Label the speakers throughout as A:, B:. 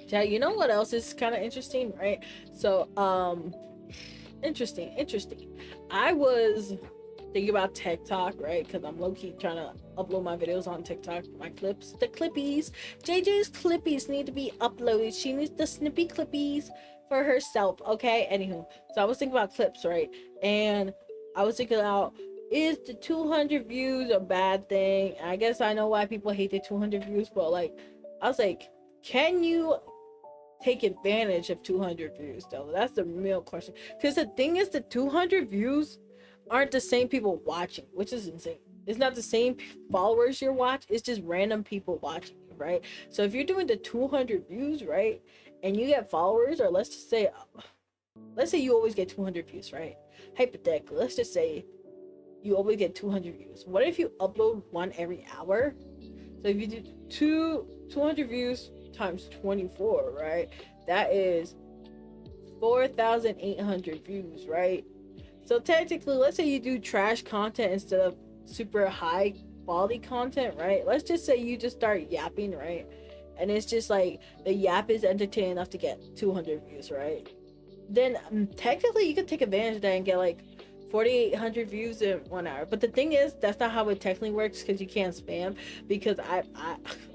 A: Yeah, you know what else is kind of interesting, right? So, interesting. I was thinking about TikTok, right? Because I'm low key trying to upload my videos on TikTok, my clips, the clippies. JJ's clippies need to be uploaded. She needs the snippy clippies for herself, okay? Anywho, so I was thinking about clips, right? And I was thinking about, is the 200 views a bad thing? I guess I know why people hate the 200 views, but like, I was like, can you take advantage of 200 views though? That's the real question. Because the thing is, the 200 views aren't the same people watching, which is insane. It's not the same followers you're watching, it's just random people watching you, right? So if you're doing the 200 views, right, and you get followers, or let's say you always get 200 views, right? Hypothetically, let's just say you always get 200 views. What if you upload one every hour? So if you do 200 views times 24, right? That is 4,800 views, right? So technically, let's say you do trash content instead of super high quality content, right? Let's just say you just start yapping, right? And it's just like the yap is entertaining enough to get 200 views, right? Then technically you could take advantage of that and get like 4,800 views in 1 hour. But the thing is, that's not how it technically works, because you can't spam. Because I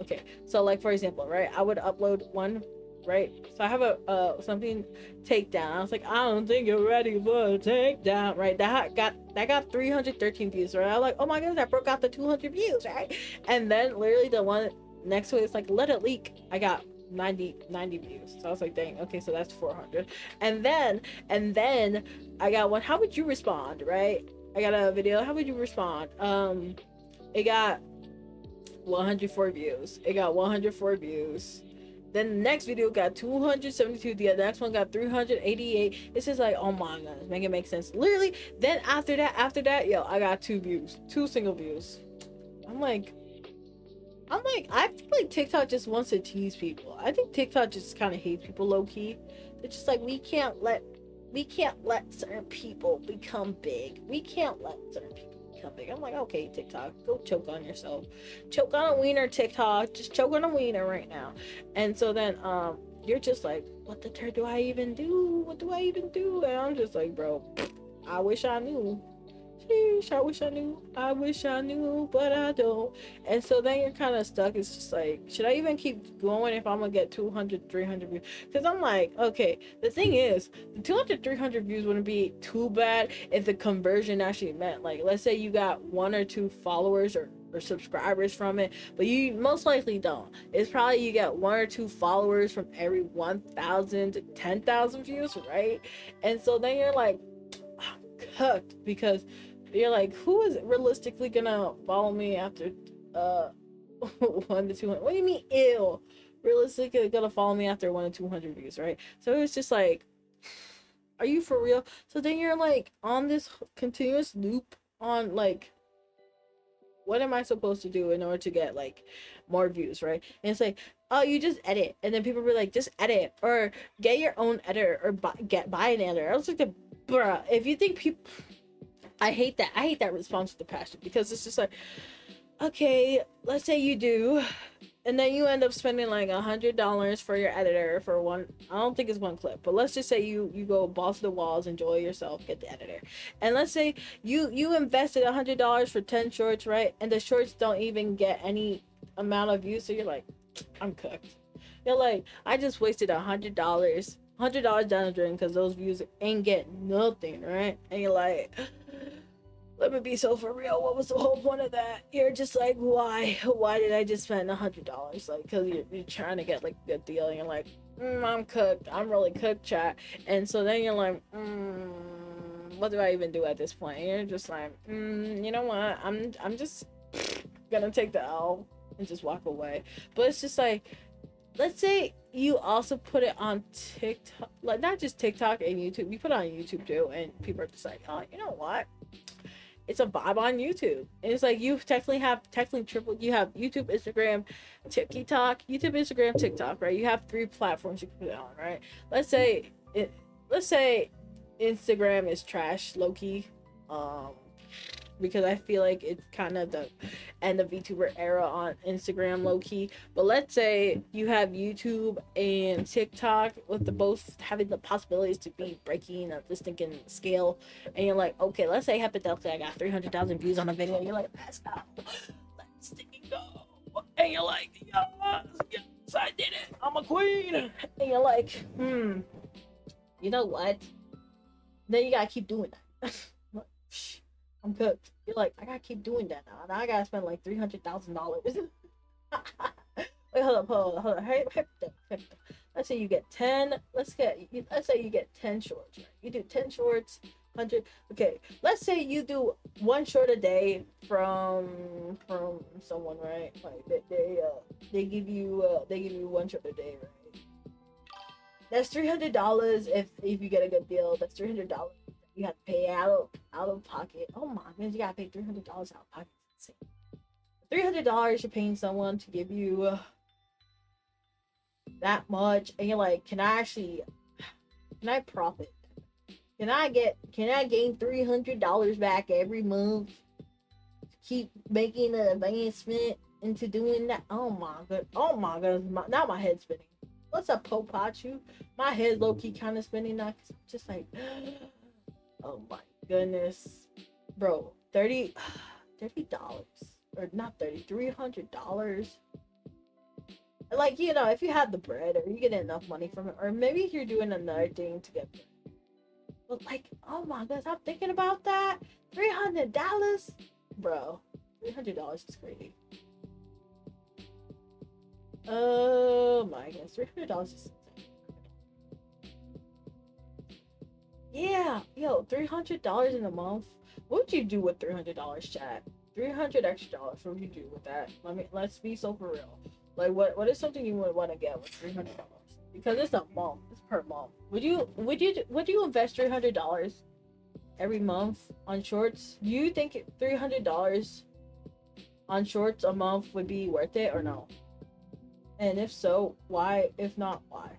A: okay, so like for example, right, I would upload one, right? So I have a something takedown. I was like, I don't think you're ready for a takedown, right? That got 313 views, right? I was like, oh my goodness, I broke out the 200 views, right? And then literally the one next to it is like, let it leak. I got 90 views. So I was like, dang, okay, so that's 400. And then I got one, how would you respond, right? I got a video, how would you respond? It got 104 views. It got 104 views. Then the next video got 272. The next one got 388. It's just like, oh my goodness, make it make sense. Literally, then after that, yo, I got 2 views, 2 single views. I'm like, I feel like TikTok just wants to tease people. I think TikTok just kind of hates people low key. They're just like, we can't let certain people become big. We can't let certain people become big. I'm like, okay, TikTok, go choke on yourself. Choke on a wiener, TikTok. Just choke on a wiener right now. And so then you're just like, what the turd do I even do? What do I even do? And I'm just like, bro, I wish I knew. Sheesh, I wish I knew, but I don't. And so then you're kind of stuck. It's just like, should I even keep going if I'm gonna get 200, 300 views? Because I'm like, okay, the thing is, the 200, 300 views wouldn't be too bad if the conversion actually meant, like, let's say you got 1 or 2 followers or subscribers from it, but you most likely don't. It's probably you get 1 or 2 followers from every 1,000 to 10,000 views, right? And so then you're like, I'm cooked, because you're like, who is realistically gonna follow me after uh 1 to 200? What do you mean, ew? Realistically gonna follow me after 1 to 200 views, right? So it's just like, are you for real? So then you're like on this continuous loop on like, what am I supposed to do in order to get like more views, right? And it's like, oh, you just edit, and then people be like, just edit or get your own editor or buy an editor. I was like, bruh, if you think people, I hate that. I hate that response to the passion, because it's just like, okay, let's say you do, and then you end up spending like $100 for your editor for one. I don't think it's one clip, but let's just say you go balls to the walls, enjoy yourself, get the editor, and let's say you invested $100 for 10 shorts, right? And the shorts don't even get any amount of views, so you're like, I'm cooked. You're like, I just wasted $100 down the drain because those views ain't getting nothing, right? And you're like, let me be so for real. What was the whole point of that? You're just like, why? Why did I just spend $100? Like, because you're trying to get like a good deal. And you're like, I'm cooked. I'm really cooked, chat. And so then you're like, what do I even do at this point? And you're just like, you know what? I'm just gonna take the L and just walk away. But it's just like, let's say you also put it on TikTok, like not just TikTok and YouTube. You put it on YouTube too, and people are just like, oh, you know what? It's a vibe on YouTube. And it's like you technically triple. You have YouTube, Instagram, TikTok, YouTube, Instagram, TikTok, right? You have 3 platforms you can put it on, right? Let's say Instagram is trash, low key. Um, because I feel like it's kind of the end of VTuber era on Instagram, low key. But let's say you have YouTube and TikTok with the both having the possibilities to be breaking a distinct scale, and you're like, okay, let's say hypothetically I got 300,000 views on a video, and you're like, let's go, let's go, and you're like, yes, I did it, I'm a queen, and you're like, you know what? Then you gotta keep doing that. I'm cooked. You're like, I gotta keep doing that now. Now I gotta spend like $300,000. Wait, hold up. Hey, let's say you get 10. Let's say you get 10 shorts. Right? You do 10 shorts, 100. Okay, let's say you do one short a day from someone, right? Like they give you one short a day, right? That's $300 if you get a good deal. That's $300 you have to pay out of pocket. Oh my goodness, you gotta pay $300 out of pocket. It's insane. $300 you're paying someone to give you that much, and you're like, can I profit? Can I gain $300 back every month? Keep making an advancement into doing that. Oh my god, now my head's spinning. What's up, Popachu? My head low key kind of spinning now because I'm just like, oh my goodness, bro, $30 or not $300. Like, you know, if you have the bread or you get enough money from it, or maybe you're doing another thing to get bread. But like, oh my goodness, I'm thinking about that. $300, bro. $300 is crazy. Oh my goodness, $300 is insane. Yeah, yo, $300 in a month. What would you do with $300, chat? $300 extra dollars. What would you do with that? Let's be so for real. Like, what is something you would want to get with $300? Because it's a month. It's per month. Would you invest $300 every month on shorts? Do you think $300 on shorts a month would be worth it or no? And if so, why? If not, why?